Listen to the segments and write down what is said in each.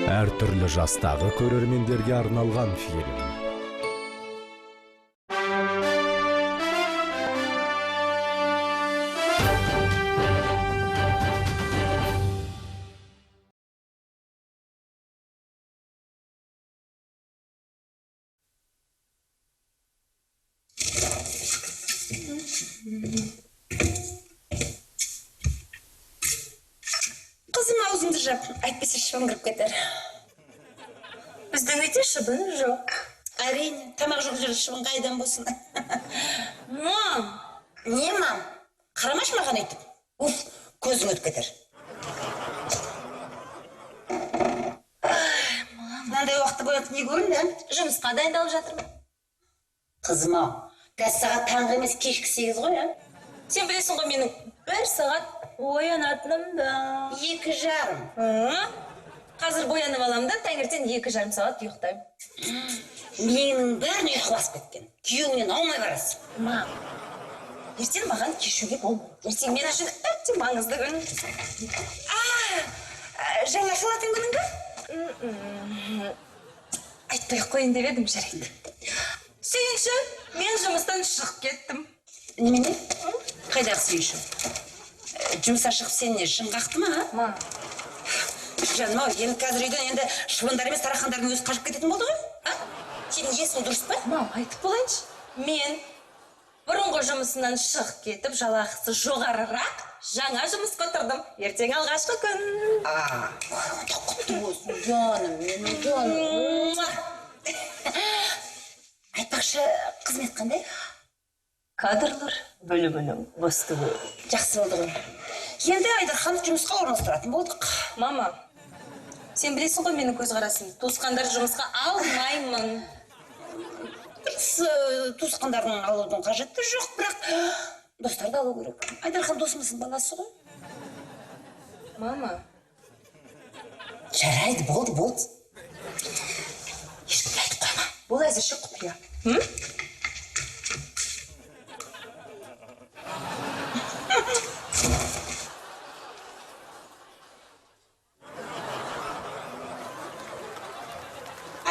Әр түрлі жастағы көрермендерге арналған фильм. Қызым, аузыңды жап, айтпесе шыбын кіріп кетер. Біздің үйде шыбын жоқ. Әрине, тамақ жоқ жерде шыбын қайдан болсын. Мам! Не, мам? Қарамашы маған өйтіп. Уф, көзің өтіп кетер. Мынандай уақытта боянып не көрінді? Жұмысқа дайындалып жатырмын. Қызым ау, қазір сағат таңғы емес кешкі 8 ғой, а? Сен білесің ғой менің 1 сағат оянатынымды. 2,5. Қазір боянып алам да, таңертең 2,5 сағат ұйықтаймын. Менің бәрін ұйқы басып кеткен. Күйеуіңнен аумай барасың. Мам, ертең маған кешуге болмайды. Ертең мен үшін өте маңызды күн. Жаңа шылатын күнің бе? Айтпай-ақ қойын деп едім, жарайды. Сүйінші, мен жұмыстан шығып кеттім. Немене? Қайдағы сүйінші? Жұмыстан шығып сен не, шын қақты ма? Мам. Жаным ау, енді қазір үйден енді шыбындар емес тарақандардың өзі қашып кететін болды ғой? Сенің есің дұрыс па? Мам, айтып болайыншы. Мен бұрынғы жұмысынан шығып кетіп, жалақысы жоғарырақ жаңа жұмысқа тұрдым. Ертең алғашқы күн. Онда құтты болсын, жаным, менің жаным. Айтпақшы, қызмет қандай? Кадрлар бөлімінің бастығы. Жақсы болды ғой. Енді Айдарханды жұмысқа орналастыратын болдық. Мама, сен білесің ғой менің көзқарасым. Туысқандар жұмысқа алмаймын. Туысқандардың алудың қажеті жоқ, бірақ достарды алу керек. Айдархан досымыздың баласы ғой. Мама. Жарайды, болды. Ешкімге айтып қойма. Бұл әзірше құпия.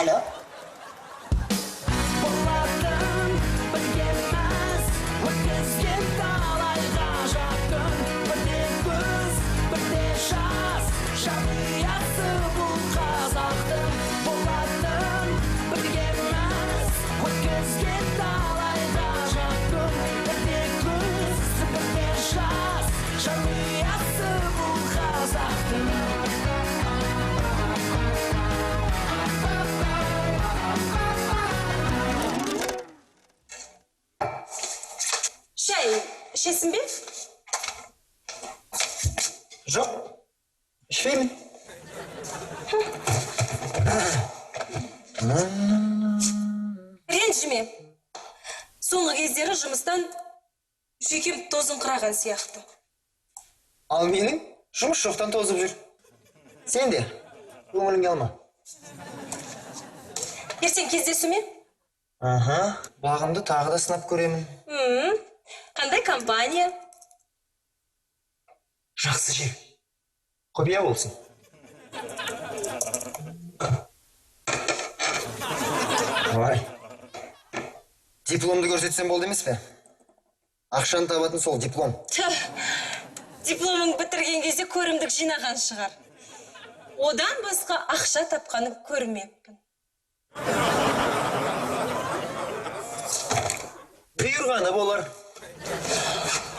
Алло? Шай, ішесің бе? Жоқ, ішпеймін. Ренжіме. Соңғы кездері жұмыстан жүйкем тозын қыраған сияқты. Ал менің жұмыс жоқтан тозып жүр. Сен де көңіліңе алма. Ертең кездесу ме? Бағымды тағы да сынап көремін. Қандай компания? Жақсы жер. Құпия болсын. Ой. Дипломды көрсетсем болды емес пе? Ақшаны табатын сол диплом. Дипломың бітірген кезде көрімдік жинаған шығар. Одан басқа ақша тапқанын көрмеппін. Бұйырғаны болар.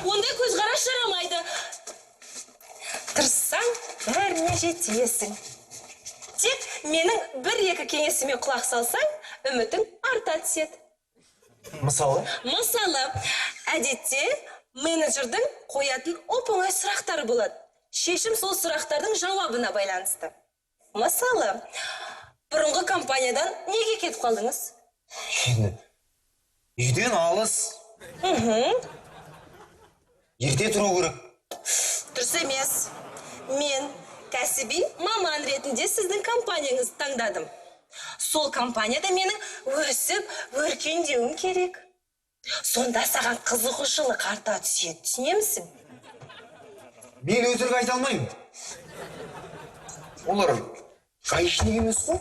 Ондай көзқарас жарамайды. Тырыссаң, бәріне жетесің. Тек менің 1-2 кеңесіме құлақ салсаң, үмітің арта түседі. Мысалы? Мысалы, әдетте менеджердің қоятын оп-оңай сұрақтары болады. Шешім сол сұрақтардың жауабына байланысты. Мысалы, бұрынғы компаниядан неге кетіп қалдыңыз? Енді, үйден алыс. Ерте тұру керек. Дұрыс емес. Мен кәсіби маман ретінде сіздің компанияңызды таңдадым. Сол компанияда менің өсіп, өркендеуім керек. Сонда саған қызығушылық арта түседі, түсінемісің? Мен өтірік айта алмаймын. Олар гаишник емес қой.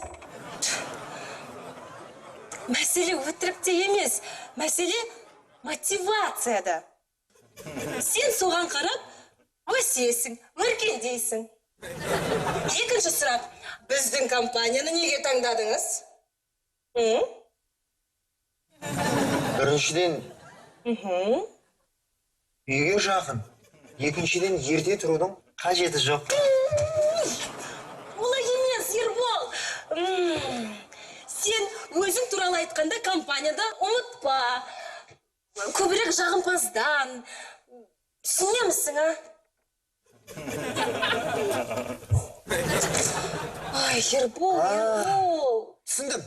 Мәселе өтірікте емес, мәселе мотивацияда. Сен соған қарап, өсесің, өркендейсің. Екінші сұрақ, біздің компанияны неге таңдадыңыз? Біріншіден, үйге жақын. Екіншіден, ерте тұрудың қажеті жоқ. Олай емес, Ербол. Сен өзің туралы айтқанда компанияда ұмытпа. Көбірек жағымпаздан. Түсінемісің, а? Ай, Ербол, Ербол. Түсіндім.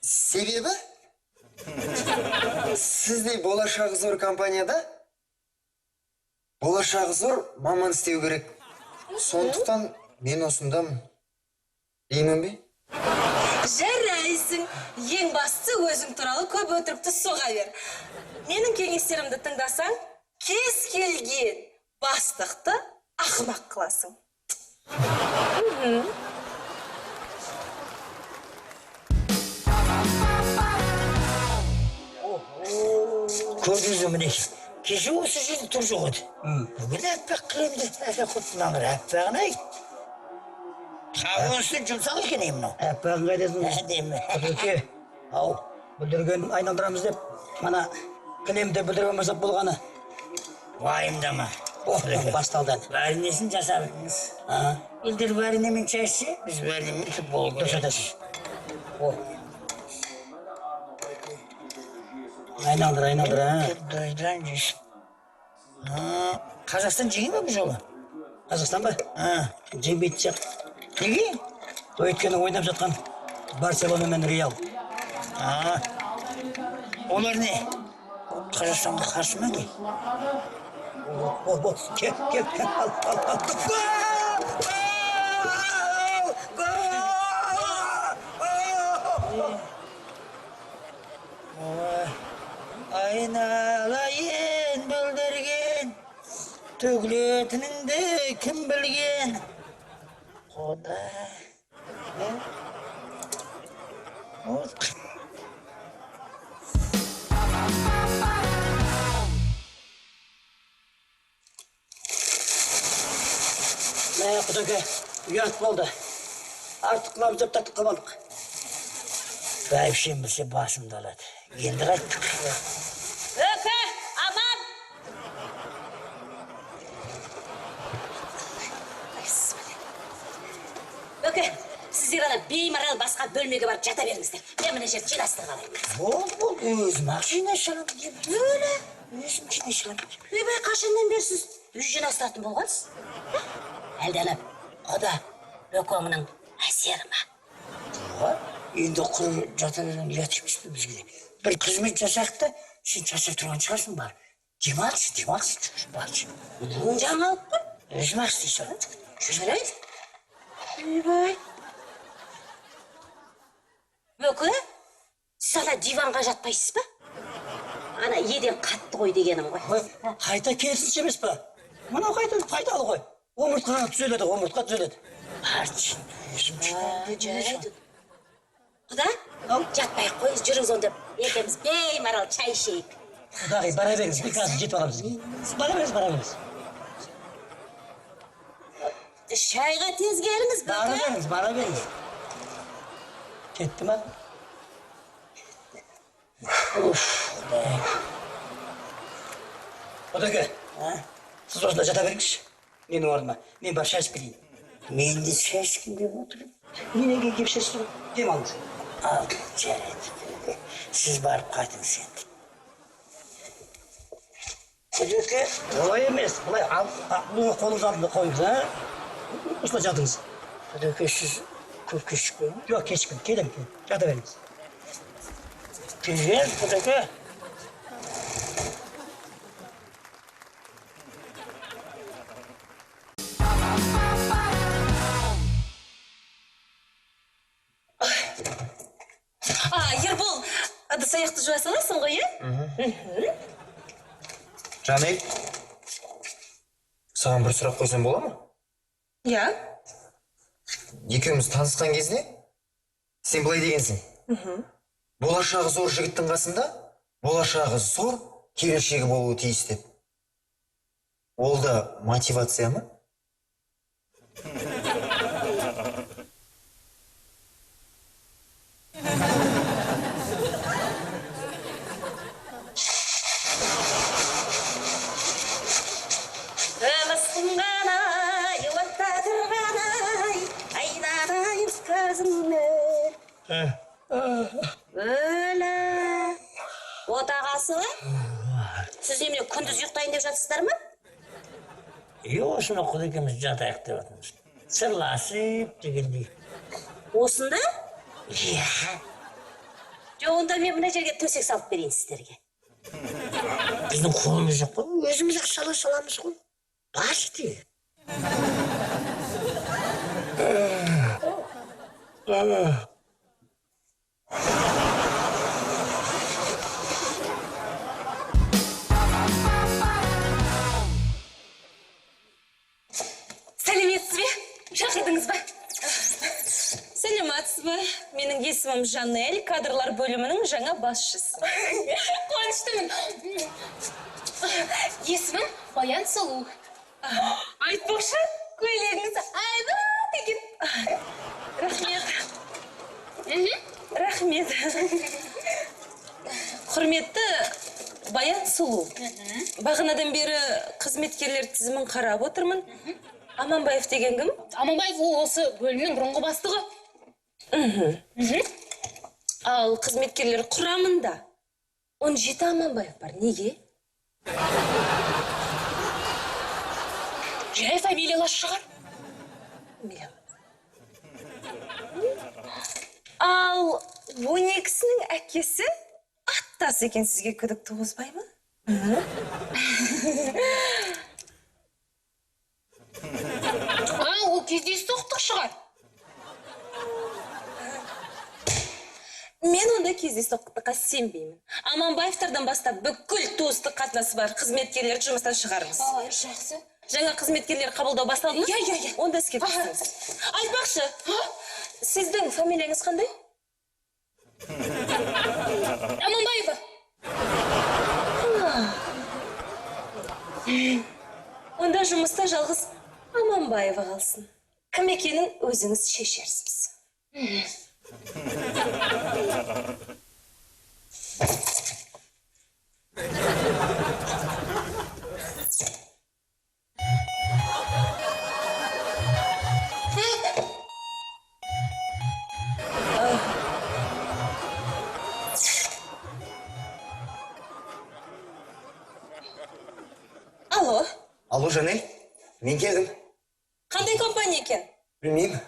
Себебі? Сіздей болашағы зор компанияда болашағы зор маман істеу керек. Сондықтан мен осындамын. Деймін бе? Жарайсың. Ең басты өзің туралы көп өтірікті соға бер. Менің кеңестерімді тыңдасаң, кез келген бастықты ақымақ қыласың. Көрдіңіз міне, кеше осы жерде тұр жоқ еді. Бүгін әппақ кілемді құтынан бір әппағын ай. Қағын үстін жұмсақ екен мынау. Әппағын қайдасың? Әдемі. Көке, ау, бүлдірген айналдырамыз деп, мана кілемді бүлдіргенмесек болғаны. Уайымдама. Басталдан. Бәрінесін жасап етіңіз. Елдер бәрінемен шәшсе, біз бәрінемен футбол Дұрыс көреді. айтасыз. Айналдыр, Дойдан жүйсіп. Қазақстан жеңі ме бұл жолы? Қазақстан ба? Жеңбейтін сияқты. Неге? Өйткені ойнап жатқан Барселона мен Реал. Олар не? Қазақстанға қарсы ма не? Кеп, Айналайын бүлдірген, төгілетініңді кім білген? Құда. Құдеке, ұят болды. Артық қыламыз деп таттық қабалдық. Бәйбішем білсе басымды алады. Енді қайттық. Өке, аман! Өке, сіздер ана беймарал басқа бөлмеге барып жата беріңіздер. Мен мына жерді жинастырып алайын. Бол, өзім ақ жинастырамын деп. Өлі. Өзім жинастырамын. Өйбай, қашаннан бері сіз үй жинастыратын болғансыз? Әлде ана құда өкеңнің әсері ма? Енді құр жата берген ұят емес пе бізге? Бір қызмет жасақ та, сен жасап тұрған шығарсың бар. Демалшы, баршы. Жаңалық қой. Өзім ақ істейсің. Жарайды. Өйбай. Өкі, сіз ана диванға жатпайсыз ба? Ана еден қатты қой дегенім ғой. Қайта керісінше емес па? Мынау қайта пайдалы ғой. Омыртқаға түзеледі, омыртқа түзеледі. Баршы, өзім Жарайды. Құда, жатпай қой, жүріңіз онда екеуміз беймарал чай ішейік. Құдағи, бара беріңіз, бір қазір жетіп аламыз. Бара беріңіз. Шайға тез келіңіз, Бара беріңіз. Кетті ма? Құдеке, сіз осында жата беріңізші. Менің орныма. Мен барып шай ішіп келейін. Мен де шай ішкім деп отырмын. Мен неге келіп шай ішіп демалыңыз. Ал, жарайды. Сіз барып қайтыңыз енді. Құдеке, олай емес. Бұлай қолыңыз алдында қойыңыз, осында жатыңыз. Құдеке, сіз көп кешікпей ме? Жоқ, кешікпен, келем. Жата беріңіз. Келген, құдеке. Ербол, ыдыс-аяқты жуа саласың ғой, е? Жанель, саған бір сұрақ қойсам бола ма? Иә? Екеуміз танысқан кезде сен былай дегенсің. Болашағы зор жігіттің қасында, болашағы зор келіншегі болуы тиіс деп. Ол да мотивация ма? Өмістің ғана, юлатта тұрғанай, айналайын көзіңнен. Өлі. Отағасы, сіз немене күндіз ұйықтайын деп жатсыздар ма? Осыны құд екеміз жатайық деп жатырмыз. Сырласып дегендей. Осында? Иә. Жоқ, онда мен мына жерге төсек салып берейін сіздерге. Біздің қолымыз жоқ қой. Өзіміз ақшалай саламыз ғой. Бас дейді. Сәлеметсіз бе? Шақырдыңыз ба? Сәлеметсіз бе? Менің есімім Жанель, кадрлар бөлімінің жаңа басшысы. Қуаныштымын. Есімім Баян Сұлу. Айтпақшы, көйлегіңіз айбат екен. Рахмет. Рахмет. Құрметті Баян Сұлу. Бағанадан бері қызметкерлер тізімін қарап отырмын. Аманбаев деген кім? Аманбаев ол осы бөлімнің бұрынғы бастығы. Ал қызметкерлер құрамында 17 Аманбаев бар. Неге? Жай фамилиялас шығар. Ал 12-сінің әкесі аттас екен, сізге күдік туғызбай ма? Ол кездейсоқтық шығар. Мен онда кездейсоқтыққа сенбеймін. Аманбаевтардан бастап бүкіл туыстық қатынасы бар қызметкерлерді жұмыстан шығарыңыз. Жақсы. Жаңа қызметкерлер қабылдау басталды ма? Иә. Онда іске кірісіңіз. Айтпақшы, сіздің фамилияңыз қандай? Аманбаева. Онда жұмыста жалғыз Аманбаева қалсын. Кім екенін өзіңіз шешерсіз. Алло, Алло, Жанель, мен келдім. қандай компания екен? Білмеймін.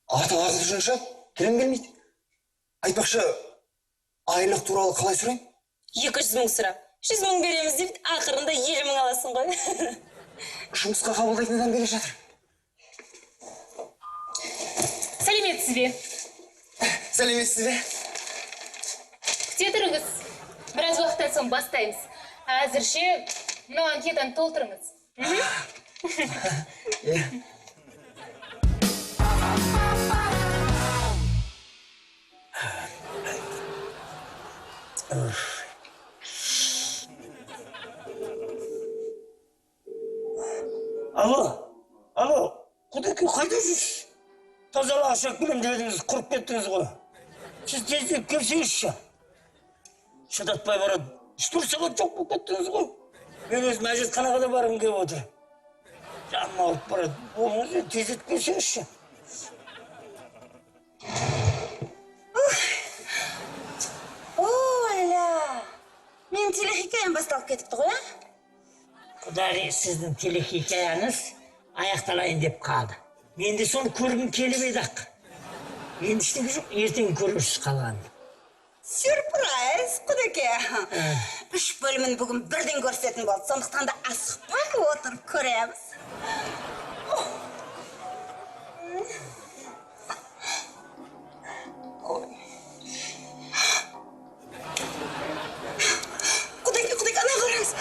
Артық ағып жүрінші, тілім келмейді. Айтпақшы, айлық туралы қалай сұрайын? 200 мың сұра. 100 мың береміз деп, ақырында 50 мың аласың ғой. Жұмысқа қабылдайтын адам келе жатыр. Сәлеметсіз бе? Сәлеметсіз бе? Күте тұрыңыз. Біраз уақыттан соң бастаймыз. Әзірше мынау анкетаны толтырыңыз. Алло, құдеке қайда жүрсіз? Тазалық ашақ келем дедіңіз, құрып кеттіңіз ғой. Сіз тездеп келсеңізші. Шыдатпай барады. 3 сағат жоқ болып кеттіңіз ғой. Мен өзім әжетханаға да барғым келіп отыр. Жаным ауырып барады. Болыңыз, тездеп келсеңізші. Оля, менің телехикаям басталып кетіпті ғой, Құдай, сіздің телехикаяңыз аяқталайын деп қалды. Мен де соны көргім келіп еді ақ. Енді іштегі жоқ, ертең көрерсіз қалғанды. Сюрприз, құдеке. 3 бөлімін бүгін бірден көрсететін болды. Сондықтан да асықпай отырып көреміз. Құдеке, ана қараңыз.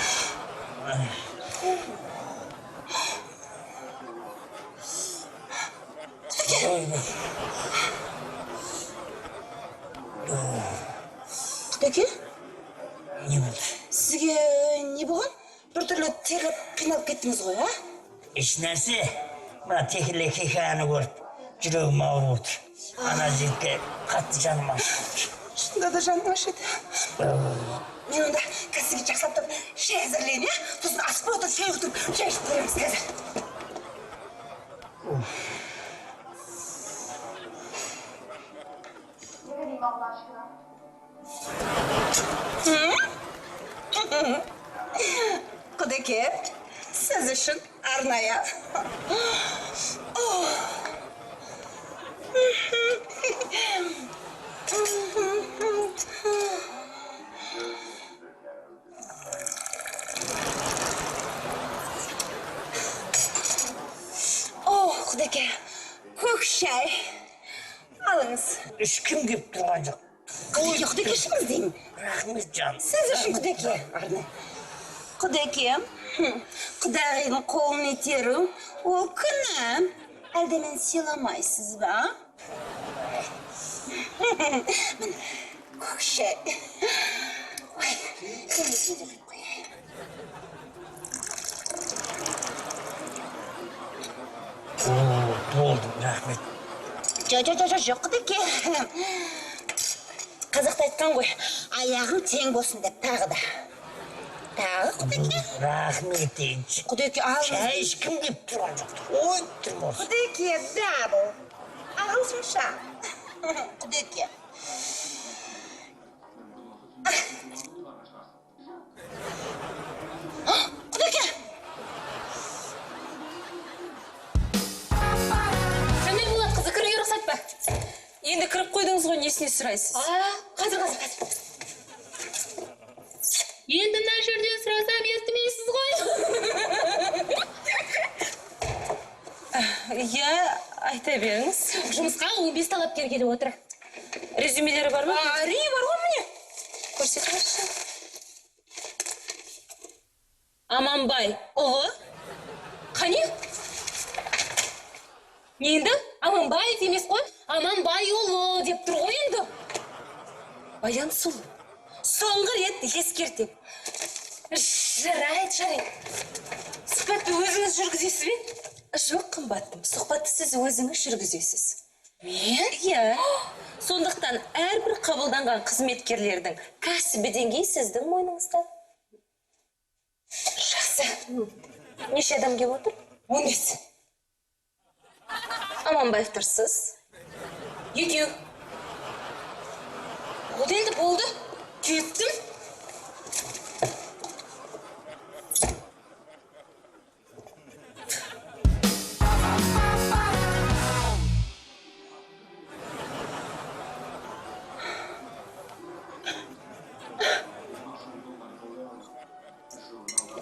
құдеке, Не болды? сізге не болған? Біртүрлі терлеп қиналып кеттіңіз ғой, а? Еш нәрсе, мына текілі хикаяны көріп, жүрегім ауырып отыр. Ана жігітке қатты жаным ашып. Шынында да жаным ашиды. Мен онда қазір сізге жақсылап тұрып шай әзірлейін, иә? Сосын асып отырып шай отырып, шай ішіп көреміз қазір. Құдеке, сіз үшін арнайы. Құдеке, көк шай. Алыңыз. Ешкім кеп тұрған жоқ. Құдеке ішіңіз деймін. Рахмет жан. Сіз үшін құдеке. Құдеке, құдағидің қолын итеру, ол күнә. Әлде мен сыйламайсыз ба? Міне, көк шай. Ой, өзіме де құйып қояйын. Болды, рахмет. Жоқ, құдеке. Қазақта айтқан ғой, аяғың тең болсын деп тағы да. Тағы, құдеке. Рахмет дейінші. Құдеке, алыңыз. Шай ешкім кеп тұрған жоқ. Ой, тұрмыз. Құдеке, дабыл. Ағылшынша. Құдеке. Құдеке! Қандай болады қызы, кіруге рұқсат па? Енді кіріп қойдыңыз ғой, несіне сұрайсыз? Қазір. Енді мына жерден сұрасам естімейсіз ғой. Иә, айта беріңіз. Жұмысқа 15 талапкер келіп отыр. Резюмелері бар ма? Әрине бар ғой міне. Көрсетіңізші. Аманбай, ұлы. Қане? Енді Аманбаев емес қой, Аманбайұлы деп тұр ғой енді. Баян сұлу. Соңғы рет ескертем. Жарайды. Сұхбатты өзіңіз жүргізесіз бе? Жоқ, қымбаттым. Сұхбатты сіз өзіңіз жүргізесіз. Мен? Иә. Сондықтан әрбір қабылданған қызметкерлердің кәсіби деңгейі сіздің мойныңызда. Жақсы. Неше адам келіп отыр? 15. Аманбаевтарсыз. 2. Болды. Кеттім.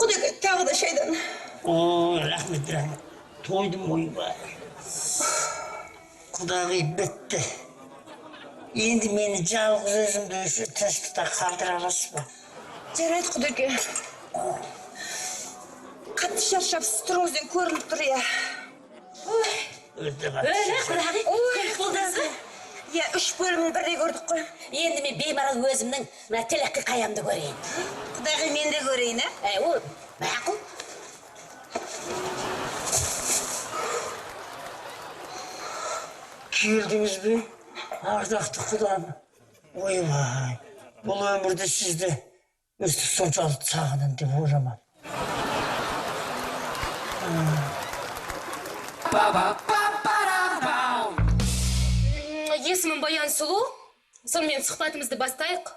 Құдеке, тағы да шайдан. Ой, рахмет. Тойдым ойбай. Құдағи бітті. Енді мені жалғыз өзімді өші тыныштықта қалдыра аласыз ба? Жарайды, құдеке. Қатты шаршапсыз тұрыңыздан көрініп тұр, иә. Өте қатты. Құдағи, көп болдыңыз ба? Иә, 3 бөлімін бірдей көрдік қой. Енді мен беймарал өзімнің мына телекке қаямды көрейін. Құдағи, мен де көрейін, ә? Ол мақұл. Келдіңіз бе? Ардақты құдам. Ойбай, бұл өмірде сізді өстіп соншалықты сағынын деп ойламадым. Есімім Баян Сұлу. Сонымен сұхбатымызды бастайық.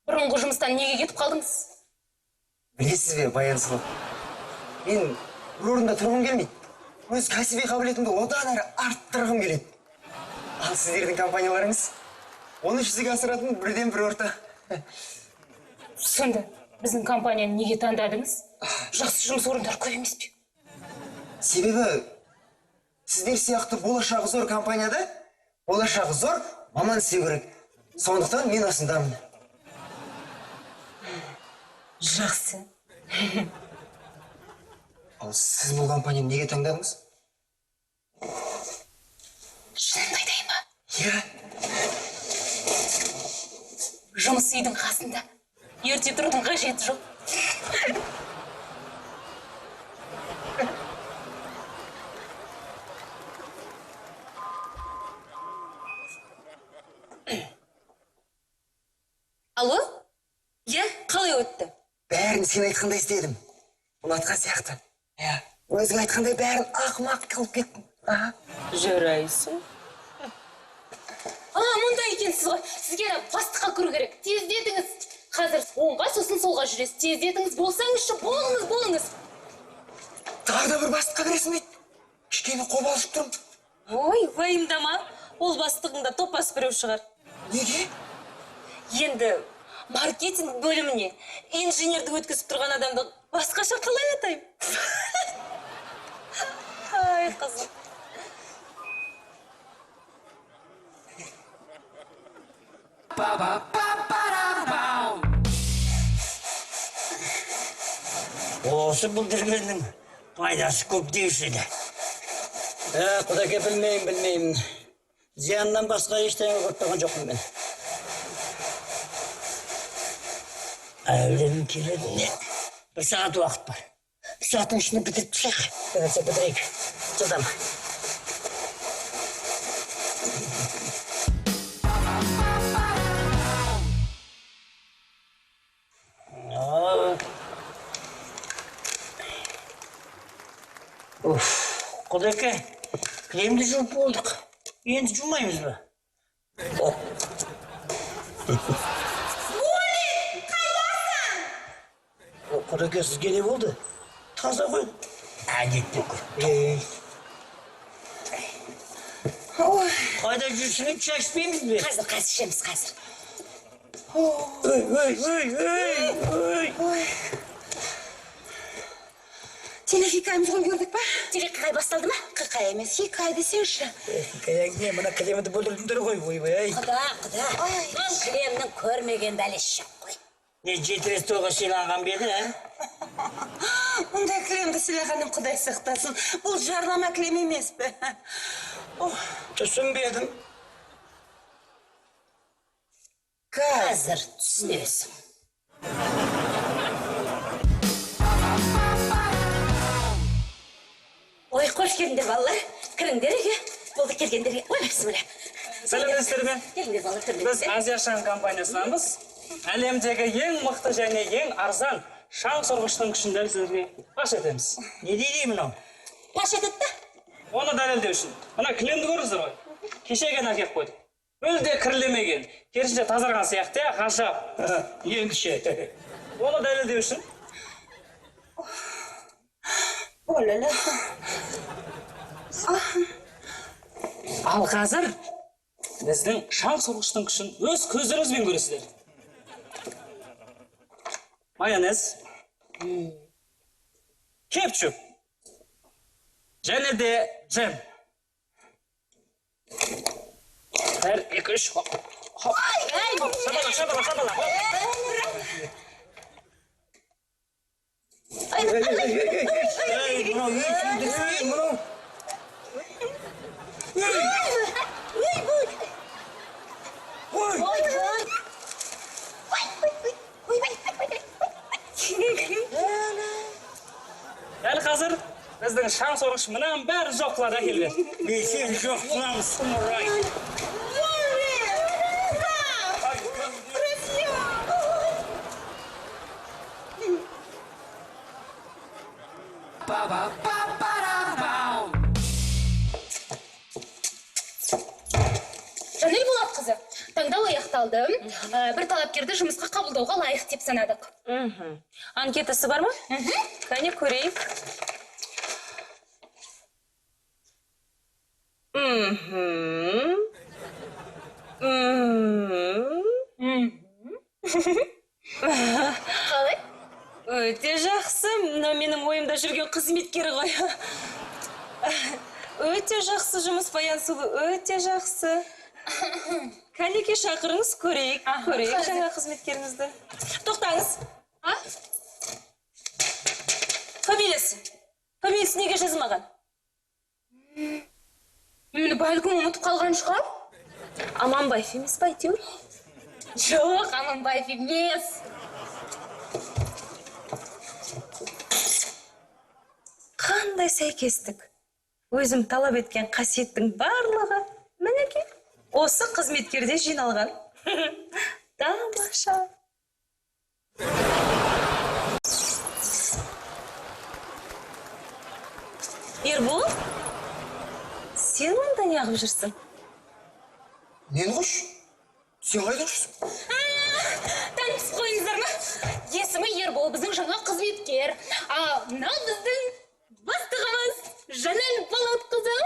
Бұрынғы жұмыстан неге кетіп қалдыңыз? Білесіз бе, Баян Сұлу? Мен бір орында тұрғым келмейді. Өз кәсіби қабілетімді одан әрі арттырғым келеді. Ал сіздердің компанияларыңыз оны жүзеге асыратын бірден бір орта. Сонда біздің компанияны неге таңдадыңыз? Жақсы жұмыс орындары көп емес пе? Себебі сіздер сияқты болашағы зор компанияда болашағы зор маман істеу керек. Сондықтан мен осындамын. Жақсы. Ал сіз бұл компанияны неге таңдадыңыз? Иә. Жұмыс үйдің қасында. Ерте тұрудың қажеті жоқ. Алло? Иә, қалай өтті? Бәрін сен айтқандай істедім. Ұнатқан сияқты. Иә. Өзің айтқандай бәрін ақымақ қылып кеттім. Жүрайсың. Мұндай екенсіз ғой. Сізге бастыққа кіру керек. Тездетіңіз. Қазір оңға, сосын солға жүресіз. Тездетіңіз, болсаңызшы, болыңыз. Тағы да бір бастыққа кіресің дейді. Кішкене қобалжып тұрмын. Ой, уайымдама. Ол бастығыңда топас біреу шығар. Неге? Енді маркетинг бөліміне инженерді өткізіп тұрған адамды басқаша қалай атаймын? Ай, қызым. Осы бұл жүргеннің пайдасы көп деуші еді. Құдеке білмеймін. Зияннан басқа ештеңе көріп жоқпын мен. Әулем келеді. Бір сағат уақыт бар. Бір сағаттың ішінде бітіріп тышақ. Бітірейік. Жылдам. Құдеке, кілемді жуып болдық. Енді жумаймыз ба? Құдеке, сізге не болды? Таза ғой. Әдетті көр. Қайда жүрсің, шашпейміз бе? Қазір ішеміз, қазір. Ой. Телехикаямызды көрдік па? Телехикая басталды ма? Хикая емес, хикая десеңші. Кәйәңге, мына кілемді бөлдірдіңдер ғой, ойбай. Құда. Бұл кілемнің көрмеген бәлесі жоқ қой. Не жетірес тойға сыйланған беді, ә? Мұндай кілемді сыйлағаным Құдай сақтасын. Бұл жарлама кілем емес пе? Түсінбедім. Қазір түсінесің. Ой, қош келдіңдер, балалар. Кіріңдер, еге. Болды келгендерге. Ой, бісміллә. Сәлеметсіздер ме? Келіңдер, балалар, Біз кіріңдер. Азия шаң компаниясынанбыз. Әлемдегі ең мықты және ең арзан шаң сорғыштың күшін дәл сіздерге паш етеміз. Не дейді мынау? Паш етеді. Оны дәлелдеу үшін. Мына кілемді көріңіздер ғой. Кешеген әкеп қойдық. Мүлде кірлемеген, керісінше тазарған сияқты, ғажап. Еңгіше. Оны дәлелдеу үшін Олala. ал қазір біздің шаң сорғыштың күшін өз көздеріңізбен көресіздер. Майонез, кетчуп және де джем. 1, 2, 3, хоп. Шабала. Дәл қазір біздің шаң сорғыш мұнан бәрі жоқ қылады әкелген. Сен жоқ қыламыз, сұмырай. Жанель Болатқызы, таңдау аяқталды. Бір талапкерді жұмысқа қабылдауға лайық деп санадық. Анкетасы бар ма? Кәне көрейік. Қалай? Өте жақсы, мына менің ойымда жүрген қызметкері ғой. Өте жақсы жұмыс, Баян Сұлу, өте жақсы. Кәнеке шақырыңыз, көрейік жаңа қызметкеріңізді. Тоқтаңыз. Фамилиясы неге жазылмаған? Бәлкім ұмытып қалған шығар? Аманбаев емес па әйтеуір? Жоқ, Аманбаев емес. Қандай сәйкестік. Өзім талап еткен қасиеттің барлығы мінеке осы қызметкерде жиналған. Тамаша. Ербол, сен онда неғып жүрсің? Мен қош? Сен қайдан жүрсің? Танысып қойыңыздар ма? Есімі Ербол, біздің жаңа қызметкер. Мынау біздің бастығымыз Жанел Болатқызы.